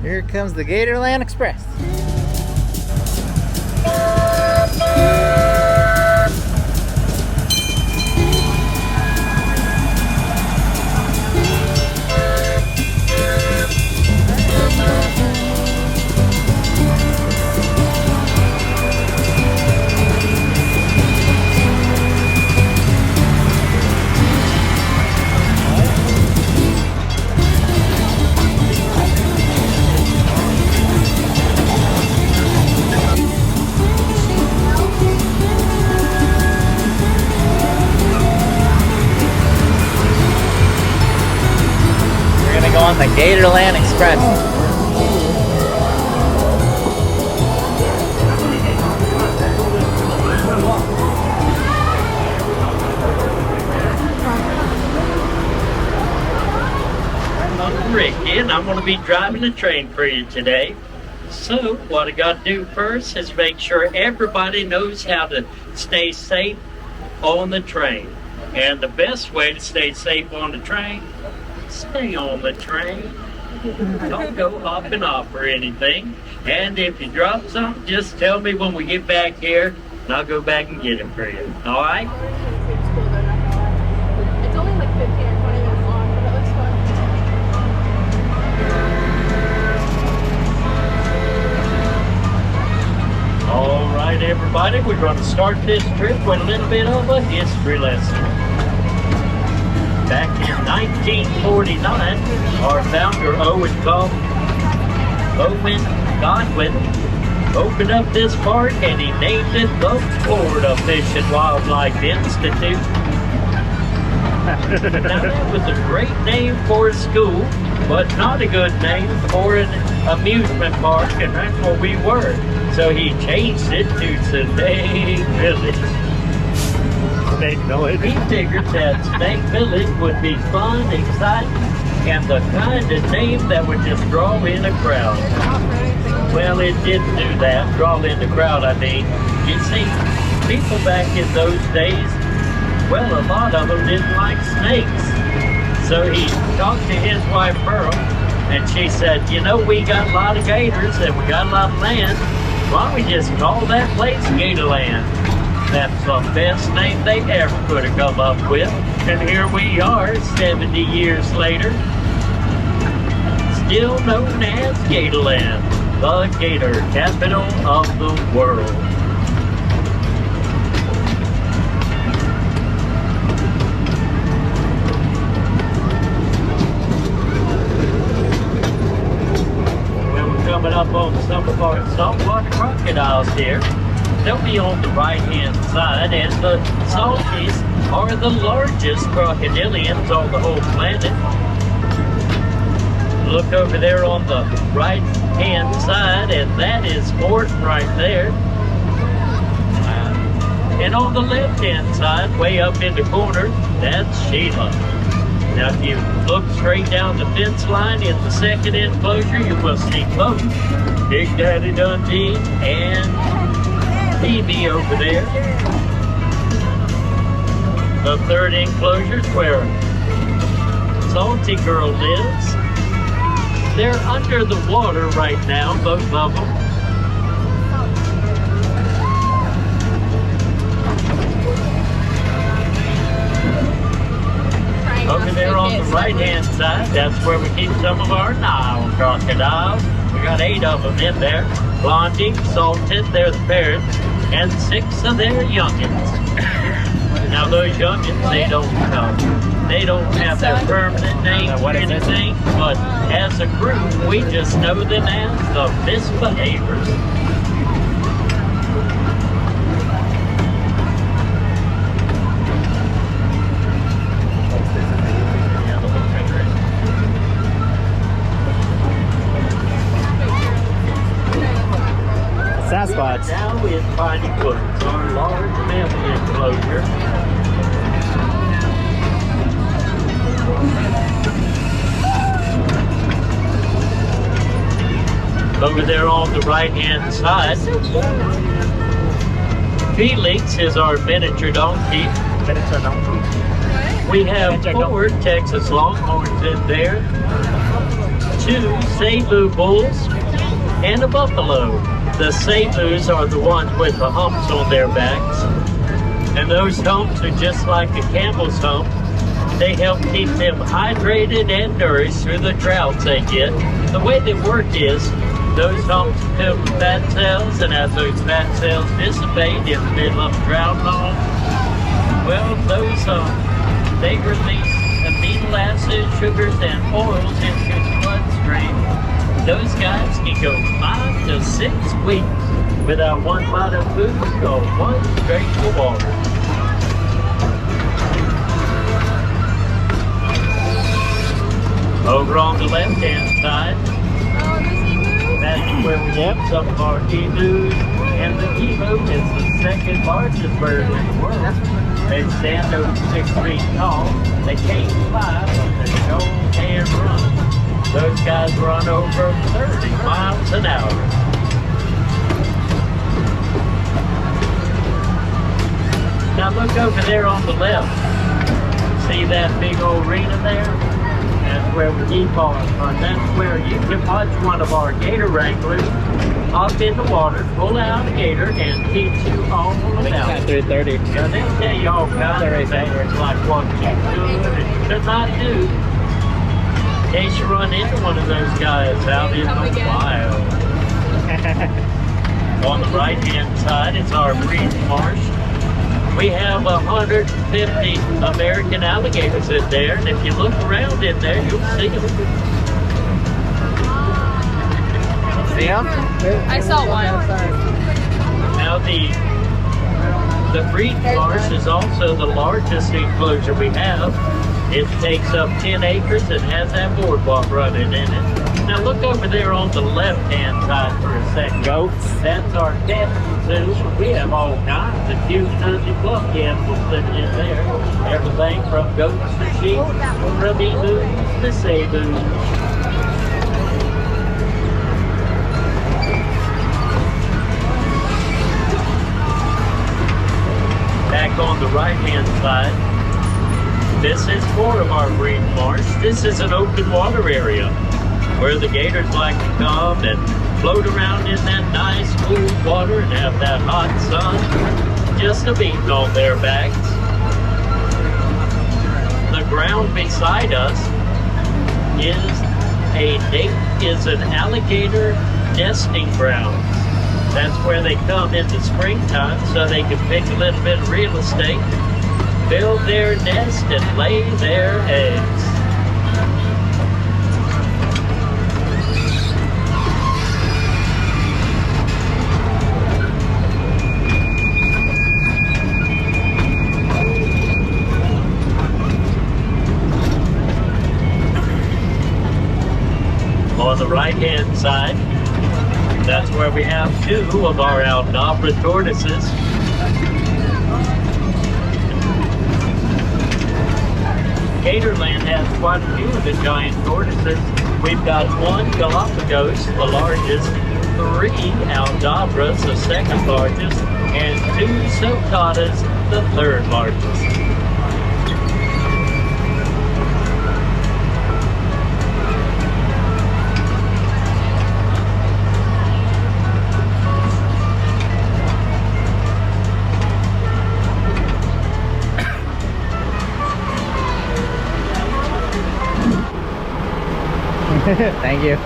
Here comes the Gatorland Express. On the Gatorland Express. I'm Ricky, and I'm going to be driving the train for you today. So, what I got to do first is make sure everybody knows how to stay safe on the train. And the best way to stay safe on the train, stay on the train. Don't go hopping off or anything. And if you drop something, just tell me when we get back here, and I'll go back and get it for you. All right? It's only like 15 or 20 minutes long, but it looks fun. All right, everybody, we're going to start this trip with a little bit of a history lesson. Back in 1949, our founder, Owen Godwin, opened up this park and he named it the Florida Fish and Wildlife Institute. Now, that was a great name for a school, but not a good name for an amusement park, and that's what we were. So he changed it to Snake Village. Snake Village. He figured that Snake Village would be fun, exciting, and the kind of name that would just draw in a crowd. Well, it didn't do that, draw in the crowd, I mean. You see, people back in those days, well, a lot of them didn't like snakes. So he talked to his wife, Pearl, and she said, you know, we got a lot of gators and we got a lot of land. Why don't we just call that place Gatorland? That's the best name they ever could have come up with. And here we are, 70 years later, still known as Gatorland, the gator capital of the world. Well, we're coming up on some of our saltwater crocodiles here. They'll be on the right-hand side, and the salties are the largest crocodilians on the whole planet. Look over there on the right-hand side, and that is Morton right there. And on the left-hand side, way up in the corner, that's Sheila. Now, if you look straight down the fence line in the second enclosure, you will see both Big Daddy Dundee and Phoebe over there. The third enclosure is where Salty Girl lives. They're under the water right now, both of them. Over there on the right-hand side, that's where we keep some of our Nile crocodiles. We got 8 of them in there. Blondie, Salted, they're the parents, and 6 of their youngins. Now those youngins, they don't have their permanent name or anything, but as a group, we just know them as the Misbehavers. Sasquatch. Now in Piney Woods, our large mammal enclosure. Over there on the right-hand side, Felix is our miniature donkey. We have 4 Texas Longhorns in there. 2 Cebu bulls and a buffalo. The Cebus are the ones with the humps on their backs. And those humps are just like a camel's hump. They help keep them hydrated and nourished through the droughts they get. The way they work is, those humps fill with fat cells, and as those fat cells dissipate in the middle of a drought long, well, those they release amino acids, sugars, and oils into the bloodstream. Those guys can go 5 to 6 weeks without one bite of food or one drink of water. Over on the left-hand side, that's where we have some of our emus, and the emu is the second largest bird in the world. They stand over 6 feet tall. They can't fly, but they go and run. Those guys run over 30 miles an hour. Now look over there on the left. See that big old arena there? That's where we keep our fun. That's where you can watch one of our gator wranglers hop in the water, pull out a gator, and teach you all about it. 3:30. Now they'll tell you all kinds of things like what you could and could not do. In case you run into one of those guys out in the wild. On the right hand side is our breeding marsh. We have 150 American alligators in there, and if you look around in there, you'll see them. See them? I saw one. Now the breeding marsh is also the largest enclosure we have. It takes up 10 acres and has that boardwalk running in it. Now look over there on the left-hand side for a second. Goats. That's our cat zoo. We have all kinds of cute, fuzzy fluff animals living in there. Everything from goats to sheep, from emus to cebus. Back on the right-hand side, this is more of our breeding marsh. This is an open water area where the gators like to come and float around in that nice cool water and have that hot sun just beating on their backs. The ground beside us is an alligator nesting ground. That's where they come in the springtime so they can pick a little bit of real estate, build their nest, and lay their eggs. On the right-hand side, that's where we have 2 of our Aldabra tortoises. Gatorland has quite a few of the giant tortoises. We've got 1 Galapagos, the largest, 3 Aldabras, the second largest, and 2 Sulcatas, the third largest. Thank you.